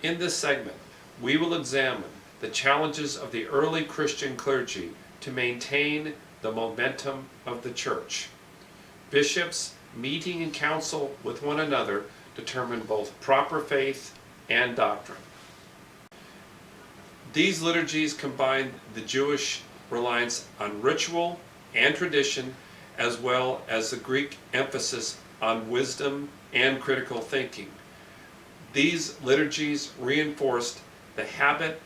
In this segment, we will examine the challenges of the early Christian clergy to maintain the momentum of the church. Bishops meeting in council with one another determine both proper faith and doctrine. These liturgies combine the Jewish reliance on ritual and tradition, as well as the Greek emphasis on wisdom and critical thinking. These liturgies reinforced the habit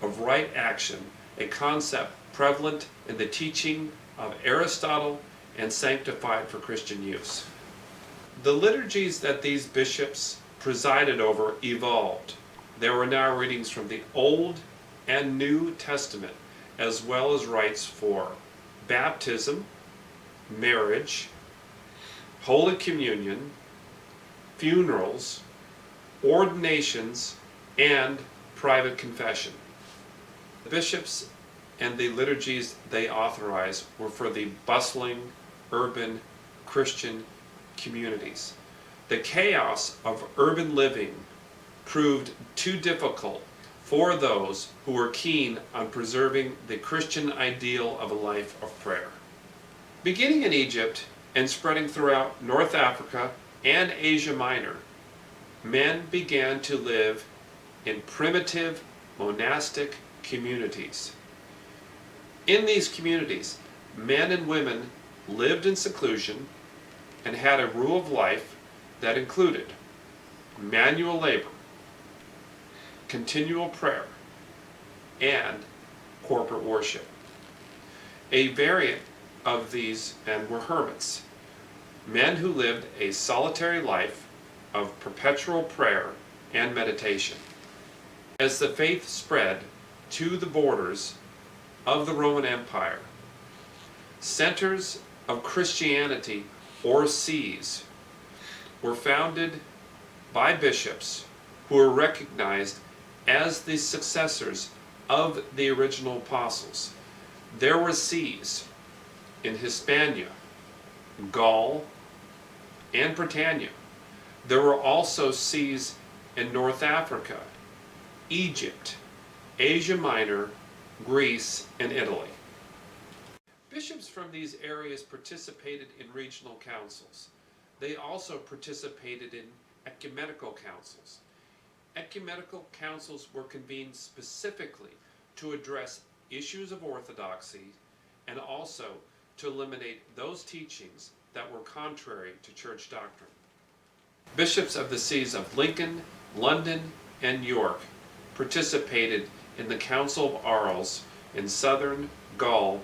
of right action, a concept prevalent in the teaching of Aristotle and sanctified for Christian use. The liturgies that these bishops presided over evolved. There were now readings from the Old and New Testament, as well as rites for baptism, marriage, Holy Communion, funerals, ordinations, and private confession. The bishops and the liturgies they authorized were for the bustling, urban, Christian communities. The chaos of urban living proved too difficult for those who were keen on preserving the Christian ideal of a life of prayer. Beginning in Egypt and spreading throughout North Africa and Asia Minor, men began to live in primitive monastic communities. In these communities, men and women lived in seclusion and had a rule of life that included manual labor, continual prayer, and corporate worship. A variant of these men were hermits, men who lived a solitary life of perpetual prayer and meditation. As the faith spread to the borders of the Roman Empire, centers of Christianity, or sees, were founded by bishops who were recognized as the successors of the original apostles. There were sees in Hispania, Gaul, and Britannia. There were also sees in North Africa, Egypt, Asia Minor, Greece, and Italy. Bishops from these areas participated in regional councils. They also participated in ecumenical councils. Ecumenical councils were convened specifically to address issues of orthodoxy and also to eliminate those teachings that were contrary to church doctrine. Bishops of the sees of Lincoln, London, and York participated in the Council of Arles in southern Gaul,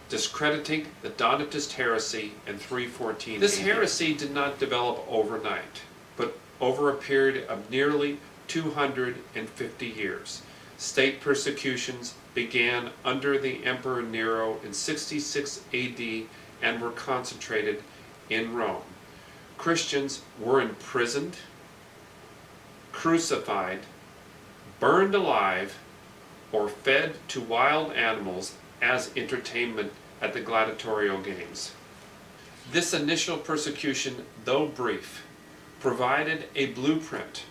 discrediting the Donatist heresy in 314 AD. This heresy did not develop overnight, but over a period of nearly 250 years. State persecutions began under the Emperor Nero in 66 AD and were concentrated in Rome. Christians were imprisoned, crucified, burned alive, or fed to wild animals as entertainment at the gladiatorial games. This initial persecution, though brief, provided a blueprint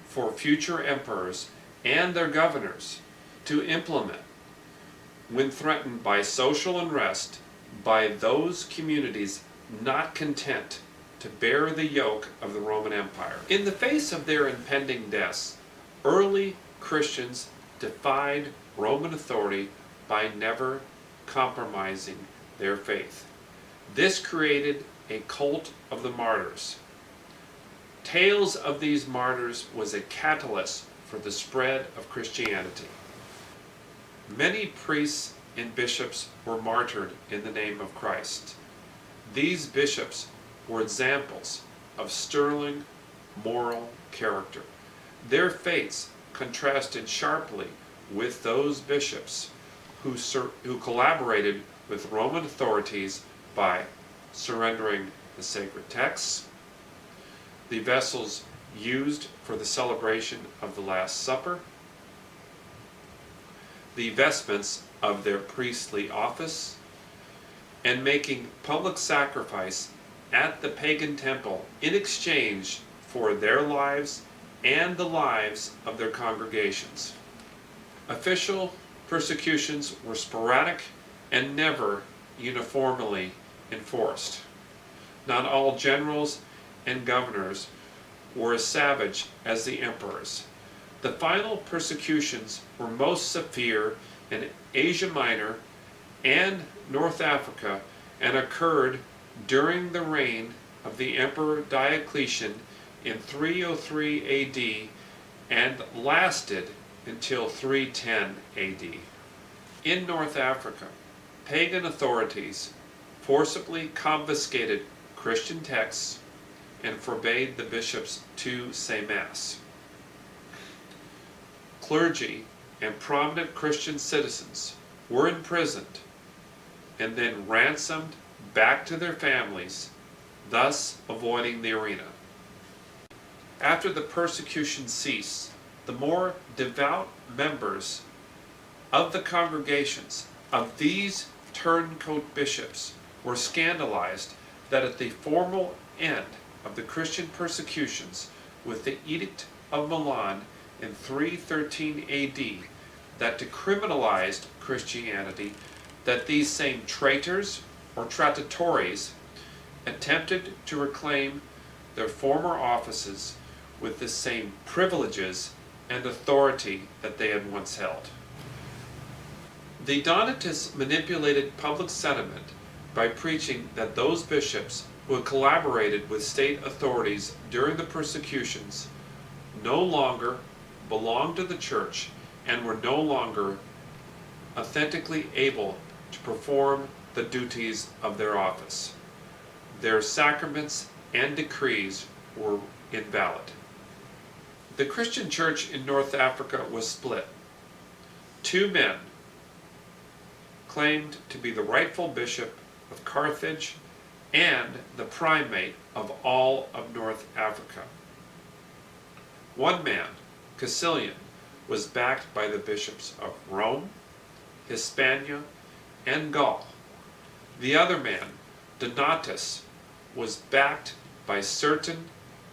for future emperors and their governors to implement when threatened by social unrest by those communities not content to bear the yoke of the Roman Empire. In the face of their impending deaths, early Christians defied Roman authority by never compromising their faith. This created a cult of the martyrs. Tales of these martyrs was a catalyst for the spread of Christianity. Many priests and bishops were martyred in the name of Christ. These bishops were examples of sterling moral character. Their fates contrasted sharply with those bishops who collaborated with Roman authorities by surrendering the sacred texts, the vessels used for the celebration of the Last Supper, the vestments of their priestly office, and making public sacrifice at the pagan temple in exchange for their lives and the lives of their congregations. Official persecutions were sporadic and never uniformly enforced. Not all generals and governors were as savage as the emperors. The final persecutions were most severe in Asia Minor and North Africa and occurred during the reign of the Emperor Diocletian in 303 AD and lasted until 310 AD. In North Africa, pagan authorities forcibly confiscated Christian texts and forbade the bishops to say Mass. Clergy and prominent Christian citizens were imprisoned and then ransomed back to their families, thus avoiding the arena. After the persecution ceased, the more devout members of the congregations of these turncoat bishops were scandalized that at the formal end of the Christian persecutions with the Edict of Milan in 313 AD that decriminalized Christianity, that these same traitors or trattatores attempted to reclaim their former offices with the same privileges and authority that they had once held. The Donatists manipulated public sentiment by preaching that those bishops who had collaborated with state authorities during the persecutions no longer belonged to the church and were no longer authentically able to perform the duties of their office. Their sacraments and decrees were invalid. The Christian church in North Africa was split. Two men claimed to be the rightful bishop of Carthage and the primate of all of North Africa. One man, Caecilian, was backed by the bishops of Rome, Hispania, and Gaul. The other man, Donatus, was backed by certain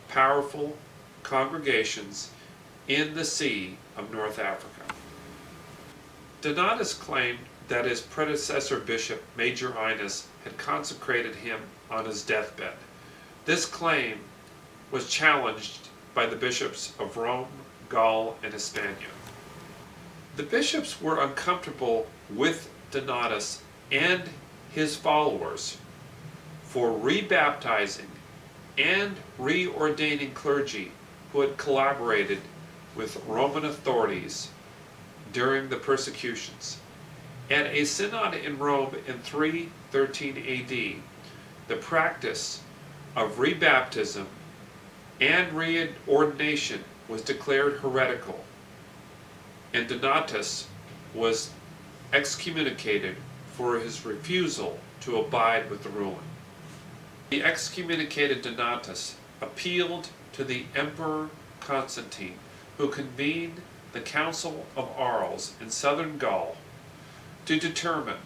powerful congregations in the See of North Africa. Donatus claimed that his predecessor bishop, Majorinus, had consecrated him on his deathbed. This claim was challenged by the bishops of Rome, Gaul, and Hispania. The bishops were uncomfortable with Donatus and his followers for rebaptizing and reordaining clergy who had collaborated with Roman authorities during the persecutions. At a synod in Rome in 313 AD, the practice of rebaptism and reordination was declared heretical, and Donatus was excommunicated for his refusal to abide with the ruling. The excommunicated Donatus appealed to the Emperor Constantine, who convened the Council of Arles in southern Gaul to determine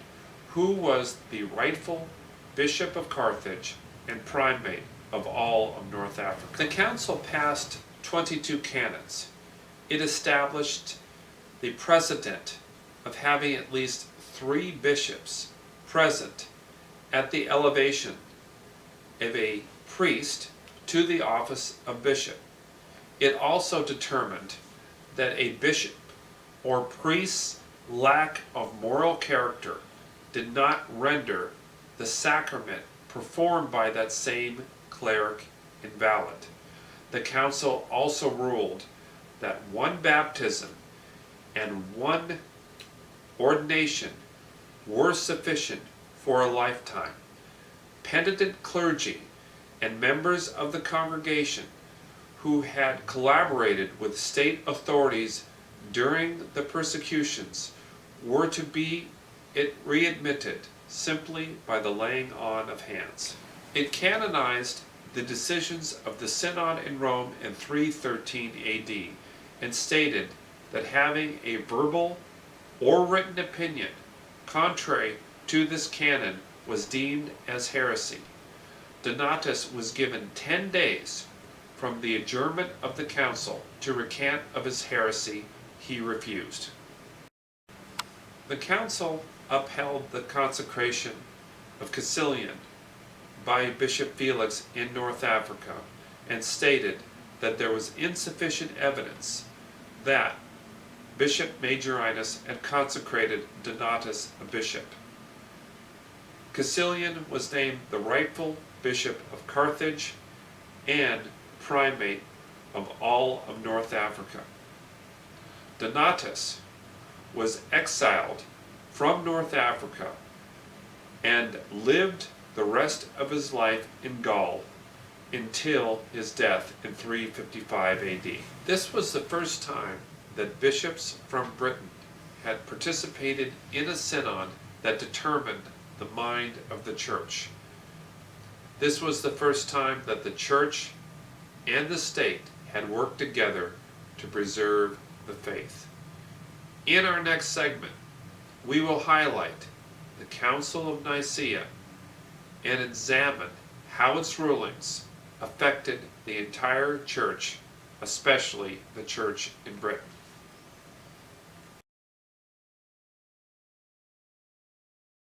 who was the rightful bishop of Carthage and primate of all of North Africa. The council passed 22 canons. It established the precedent of having at least 3 bishops present at the elevation of a priest to the office of bishop. It also determined that a bishop or priest's lack of moral character did not render the sacrament performed by that same cleric invalid. The council also ruled that one baptism and one ordination were sufficient for a lifetime. Penitent clergy and members of the congregation who had collaborated with state authorities during the persecutions were to be readmitted simply by the laying on of hands. It canonized the decisions of the Synod in Rome in 313 AD and stated that having a verbal or written opinion contrary to this canon was deemed as heresy. Donatus was given 10 days from the adjournment of the council to recant of his heresy, he refused. The council upheld the consecration of Caecilian by Bishop Felix in North Africa and stated that there was insufficient evidence that Bishop Majorinus had consecrated Donatus a bishop. Caecilian was named the rightful bishop of Carthage and primate of all of North Africa. Donatus was exiled from North Africa and lived the rest of his life in Gaul until his death in 355 AD. This was the first time that bishops from Britain had participated in a synod that determined the mind of the church. This was the first time that the church and the state had worked together to preserve the faith. In our next segment, we will highlight the Council of Nicaea and examine how its rulings affected the entire church, especially the church in Britain.